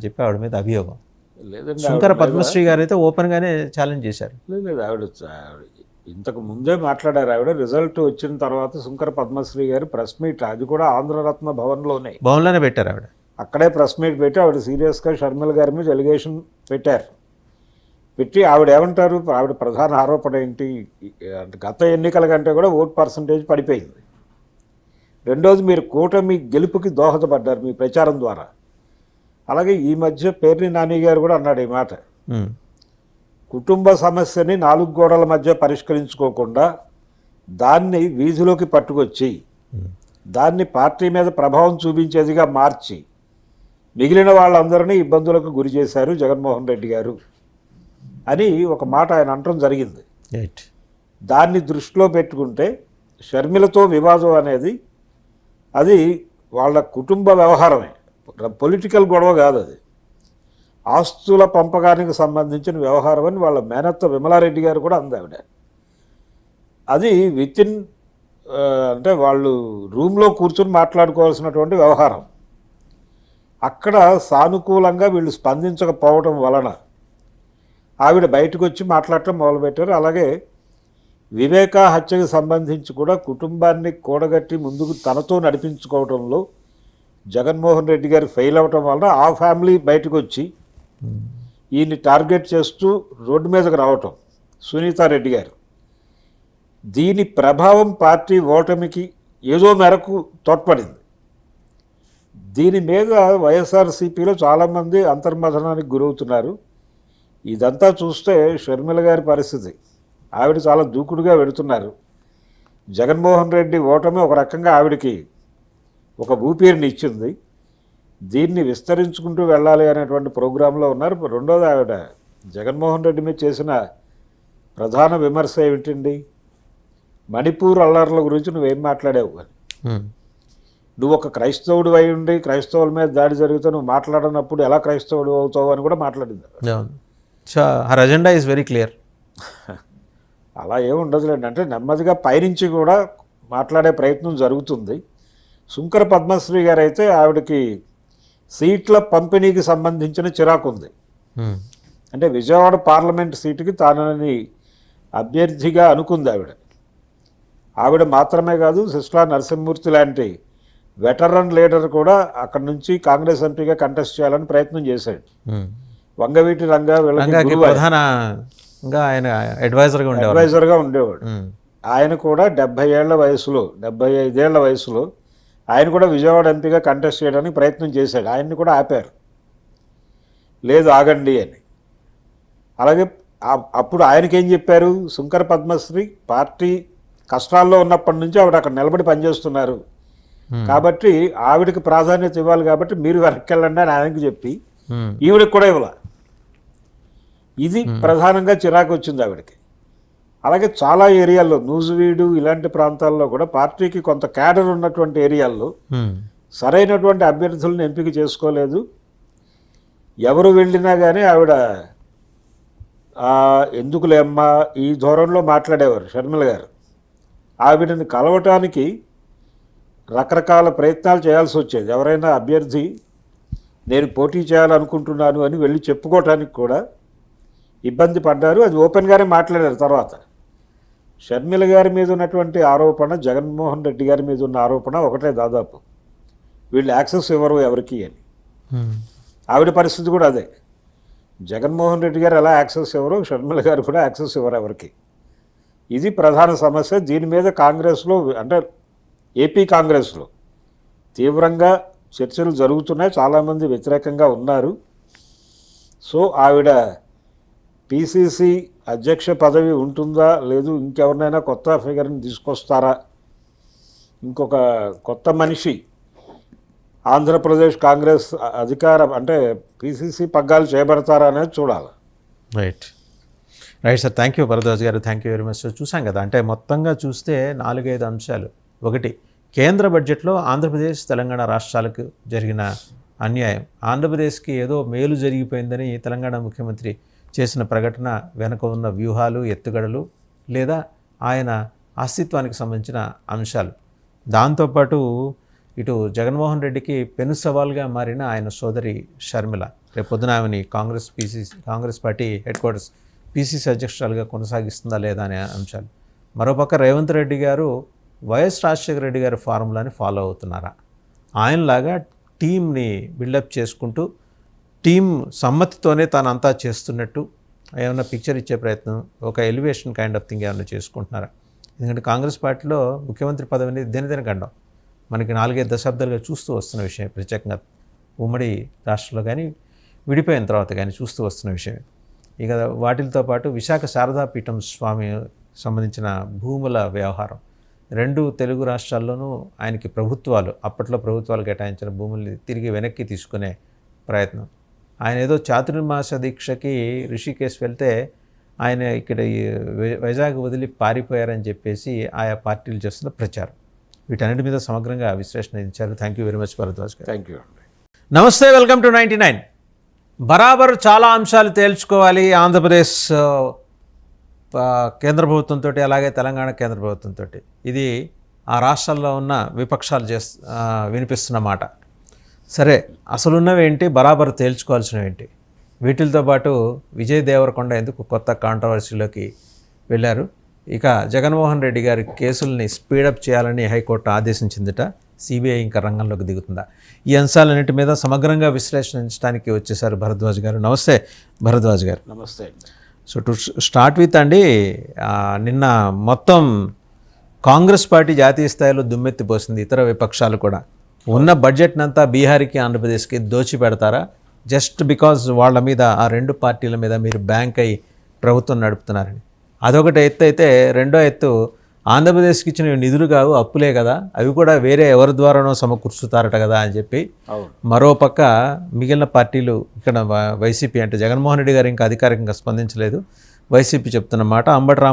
చెప్పి ఆవిడ మీద అభియోగం. లేదండి, శుంకర ఆవిడ పద్మశ్రీ గారు అయితే ఓపెన్గానే ఛాలెంజ్ చేశారు. లేదు ఆవిడ ఇంతకు ముందే మాట్లాడారు. ఆవిడ రిజల్ట్ వచ్చిన తర్వాత శుంకర పద్మశ్రీ గారు ప్రెస్ మీట్, అది కూడా ఆంధ్రరత్న భవన్లోనే పెట్టారు ఆవిడ. అక్కడే ప్రెస్ మీట్ పెట్టి ఆవిడ సీరియస్గా షర్మిల గారి మీద ఎలిగేషన్ పెట్టి ఆవిడ ఏమంటారు, ఆవిడ ప్రధాన ఆరోపణ ఏంటి, గత ఎన్నికల కంటే కూడా ఓట్ పర్సంటేజ్ పడిపోయింది. రెండోది, మీరు కూటమి గెలుపుకి దోహదపడ్డారు మీ ప్రచారం ద్వారా. అలాగే ఈ మధ్య పేర్ని నాని గారు కూడా అన్నాడు ఈ మాట, కుటుంబ సమస్యని 4 గోడల మధ్య పరిష్కరించుకోకుండా దాన్ని వీధిలోకి పట్టుకొచ్చి దాన్ని పార్టీ మీద ప్రభావం చూపించేదిగా మార్చి మిగిలిన వాళ్ళందరినీ ఇబ్బందులకు గురి చేశారు జగన్మోహన్ రెడ్డి గారు అని ఒక మాట ఆయన అనటం జరిగింది. దాన్ని దృష్టిలో పెట్టుకుంటే షర్మిలతో వివాదం అనేది అది వాళ్ళ కుటుంబ వ్యవహారమే, పొలిటికల్ గొడవ కాదు, అది ఆస్తుల పంపకానికి సంబంధించిన వ్యవహారం అని వాళ్ళ మేనత్త విమలారెడ్డి గారు కూడా అందావిడ. అది వితిన్ అంటే వాళ్ళు రూమ్లో కూర్చొని మాట్లాడుకోవాల్సినటువంటి వ్యవహారం. అక్కడ సానుకూలంగా వీళ్ళు స్పందించకపోవడం వలన ఆవిడ బయటకు వచ్చి మాట్లాడటం మొదలుపెట్టారు. అలాగే వివేక హత్యకు సంబంధించి కూడా కుటుంబాన్ని కూడగట్టి ముందుకు తనతో నడిపించుకోవడంలో జగన్మోహన్ రెడ్డి గారు ఫెయిల్ అవ్వటం వలన ఆ ఫ్యామిలీ బయటకు వచ్చి ఈయన్ని టార్గెట్ చేస్తూ రోడ్డు మీదకి రావటం సునీతారెడ్డి గారు, దీని ప్రభావం పార్టీ ఓటమికి ఏదో మేరకు తోడ్పడింది. దీని మీద వైఎస్ఆర్సీపీలో చాలామంది అంతర్మథనానికి గురవుతున్నారు. ఇదంతా చూస్తే షర్మిల గారి పరిస్థితి, ఆవిడ చాలా దూకుడుగా వెడుతున్నారు. జగన్మోహన్ రెడ్డి ఓటమి ఒక రకంగా ఆవిడకి ఒక ఊపిరిని ఇచ్చింది. దీన్ని విస్తరించుకుంటూ వెళ్ళాలి అనేటువంటి ప్రోగ్రాంలో ఉన్నారు. రెండోది, ఆవిడ జగన్మోహన్ రెడ్డి మీద చేసిన ప్రధాన విమర్శ ఏమిటండి, మణిపూర్ అల్లర్ల గురించి నువ్వేం మాట్లాడావు అని. నువ్వు ఒక క్రైస్తవుడు అయి ఉండి క్రైస్తవుల మీద దాడి జరిగితే నువ్వు మాట్లాడినప్పుడు ఎలా క్రైస్తవుడు అవుతావు అని కూడా మాట్లాడింది. Her agenda is very clear. అలా ఏముండదులేండి, అంటే నెమ్మదిగా పైనుంచి కూడా మాట్లాడే ప్రయత్నం జరుగుతుంది. శుంకర పద్మశ్రీ గారు అయితే ఆవిడకి సీట్ల పంపిణీకి సంబంధించిన చిరాకు ఉంది. అంటే విజయవాడ పార్లమెంట్ సీటుకి తానని అభ్యర్థిగా అనుకుంది ఆవిడ మాత్రమే కాదు, సిస్లా నరసింహమూర్తి లాంటి వెటరన్ లీడర్ కూడా అక్కడి నుంచి కాంగ్రెస్ ఎంపీగా కంటెస్ట్ చేయాలని ప్రయత్నం చేశాడు. వంగవీటి రంగా అడ్వైజర్గా ఉండేవాడు. ఆయన కూడా 70 ఏళ్ల వయసులో 75 ఏళ్ల వయసులో ఆయన కూడా విజయవాడ ఎంపీగా కంటెస్ట్ చేయడానికి ప్రయత్నం చేశాడు. ఆయన్ని కూడా ఆపారు, లేదు ఆగండి అని. అలాగే అప్పుడు ఆయనకేం చెప్పారు, శుంకర పద్మశ్రీ పార్టీ కష్టాల్లో ఉన్నప్పటి నుంచి ఆవిడ అక్కడ నిలబడి పనిచేస్తున్నారు కాబట్టి ఆవిడకి ప్రాధాన్యత ఇవ్వాలి కాబట్టి మీరు వెనక్కి వెళ్ళండి అని ఆయనకి చెప్పి ఈవిడకి కూడా ఇవ్వాలి. ఇది ప్రధానంగా చిరాకు వచ్చింది ఆవిడకి. అలాగే చాలా ఏరియాల్లో నూజివీడు ఇలాంటి ప్రాంతాల్లో కూడా పార్టీకి కొంత క్యాడర్ ఉన్నటువంటి ఏరియాల్లో సరైనటువంటి అభ్యర్థులను ఎంపిక చేసుకోలేదు. ఎవరు వెళ్ళినా కానీ ఆవిడ ఎందుకులేమ్మా ఈ ధోరణిలో మాట్లాడేవారు షర్మిల గారు. ఆవిడని కలవటానికి రకరకాల ప్రయత్నాలు చేయాల్సి వచ్చేది. ఎవరైనా అభ్యర్థి నేను పోటీ చేయాలనుకుంటున్నాను అని వెళ్ళి చెప్పుకోవటానికి కూడా ఇబ్బంది పడ్డారు. అది ఓపెన్గానే మాట్లాడారు. తర్వాత షర్మిల గారి మీద ఉన్నటువంటి ఆరోపణ, జగన్మోహన్ రెడ్డి గారి మీద ఉన్న ఆరోపణ ఒకటే దాదాపు, వీళ్ళు యాక్సెస్ ఇవ్వరు ఎవరికి అని. ఆవిడ పరిస్థితి కూడా అదే, జగన్మోహన్ రెడ్డి గారు ఎలా యాక్సెస్ ఇవ్వరు, షర్మిల గారు కూడా యాక్సెస్ ఇవ్వరు ఎవరికి. ఇది ప్రధాన సమస్య. దీని మీద కాంగ్రెస్లో అంటే ఏపీ కాంగ్రెస్లో తీవ్రంగా చర్చలు జరుగుతున్నాయి. చాలామంది వ్యతిరేకంగా ఉన్నారు. సో ఆవిడ పిసిసి అధ్యక్ష పదవి ఉంటుందా లేదు, ఇంకెవరినైనా కొత్త ఫిగర్ని తీసుకొస్తారా, ఇంకొక కొత్త మనిషి ఆంధ్రప్రదేశ్ కాంగ్రెస్ అధికారం అంటే పిసిసి పగ్గాలు చేపడతారా అనేది చూడాలి. Right sir, thank you Bharadwaj గారు, థ్యాంక్ యూ వెరీ మచ్. చూసాం కదా, అంటే మొత్తంగా చూస్తే 4-5 అంశాలు. ఒకటి, కేంద్ర బడ్జెట్లో ఆంధ్రప్రదేశ్ తెలంగాణ రాష్ట్రాలకు జరిగిన అన్యాయం, ఆంధ్రప్రదేశ్కి ఏదో మేలు జరిగిపోయిందని తెలంగాణ ముఖ్యమంత్రి చేసిన ప్రకటన వెనుక ఉన్న వ్యూహాలు, ఎత్తుగడలు, లేదా ఆయన అస్తిత్వానికి సంబంధించిన అంశాలు. దాంతోపాటు ఇటు జగన్మోహన్ రెడ్డికి పెను సవాల్గా మారిన ఆయన సోదరి షర్మిల, రేపు పొద్దున ఆమెని Congress party headquarters PCC అధ్యక్షురాలుగా కొనసాగిస్తుందా లేదా అనే అంశాలు. మరోపక్క రేవంత్ రెడ్డి గారు వైఎస్ రాజశేఖర రెడ్డి గారి ఫార్ములాని ఫాలో అవుతున్నారా, ఆయనలాగా టీంని బిల్డప్ చేసుకుంటూ టీం సమ్మతితోనే తానంతా చేస్తున్నట్టు ఏమైనా పిక్చర్ ఇచ్చే ప్రయత్నం, ఒక ఎలివేషన్ కైండ్ ఆఫ్ థింగ్ ఏమైనా చేసుకుంటున్నారా? ఎందుకంటే కాంగ్రెస్ పార్టీలో ముఖ్యమంత్రి పదవి అనేది దినదినగండం మనకి 4-5 దశాబ్దాలుగా చూస్తూ వస్తున్న విషయం, ప్రత్యేకంగా ఉమ్మడి రాష్ట్రంలో కానీ విడిపోయిన తర్వాత కానీ చూస్తూ వస్తున్న విషయం. ఇక వాటితో పాటు విశాఖ శారదాపీఠం స్వామి సంబంధించిన భూముల వ్యవహారం, 2 తెలుగు రాష్ట్రాల్లోనూ ఆయనకి అప్పట్లో ప్రభుత్వాలు కేటాయించిన భూముల్ని తిరిగి వెనక్కి తీసుకునే ప్రయత్నం. ఆయన ఏదో చాతుర్మాస దీక్షకి రిషికేశ్ వెళ్తే ఆయన ఇక్కడ వైజాగ్ వదిలి పారిపోయారని చెప్పేసి ఆయా పార్టీలు చేస్తున్న ప్రచారం, వీటన్నిటి మీద సమగ్రంగా విశ్లేషణ ఇచ్చారు. Thank you very much Bharadwaj గారు. థ్యాంక్ యూ అండి. నమస్తే, వెల్కమ్ టు 99. బరాబర్ చాలా అంశాలు తేల్చుకోవాలి ఆంధ్రప్రదేశ్ కేంద్ర ప్రభుత్వంతో, అలాగే తెలంగాణ కేంద్ర ప్రభుత్వంతో. ఇది ఆ రాష్ట్రాల్లో ఉన్న విపక్షాలు వినిపిస్తున్న మాట. సరే, అసలున్నవేంటి, బరాబర్ తేల్చుకోవాల్సినవేంటి? వీటితో పాటు విజయ్ దేవరకొండ ఎందుకు కొత్త కాంట్రవర్సీలోకి వెళ్ళారు? ఇక జగన్మోహన్ రెడ్డి గారి కేసుల్ని స్పీడప్ చేయాలని హైకోర్టు ఆదేశించిందిట. సిబిఐ ఇంకా రంగంలోకి దిగుతుందా? ఈ అంశాలన్నింటి మీద సమగ్రంగా విశ్లేషించడానికి వచ్చేసారు భరద్వాజ్ గారు. నమస్తే భరద్వాజ్ గారు. నమస్తే. సో టు స్టార్ట్ విత్ అండి, నిన్న మొత్తం కాంగ్రెస్ పార్టీ జాతీయ స్థాయిలో దుమ్మెత్తిపోసింది, ఇతర విపక్షాలు కూడా. ఉన్న బడ్జెట్నంతా బీహార్కి ఆంధ్రప్రదేశ్కి దోచి పెడతారా? జస్ట్ బికాజ్ వాళ్ళ మీద, ఆ 2 పార్టీల మీద మీరు బ్యాంక్ అయ్యి ప్రభుత్వం నడుపుతున్నారని. అదొకటి ఎత్తు అయితే, రెండో ఎత్తు ఆంధ్రప్రదేశ్కి ఇచ్చిన నిధులు కావు, అప్పులే కదా, అవి కూడా వేరే ఎవరి ద్వారానో సమకూర్చుతారట కదా అని చెప్పి. మరోపక్క మిగిలిన పార్టీలు, ఇక్కడ వైసీపీ అంటే జగన్మోహన్ రెడ్డి గారు ఇంకా అధికారికంగా స్పందించలేదు, వైసీపీ చెప్తున్న మాట అంబటి రాంబాబు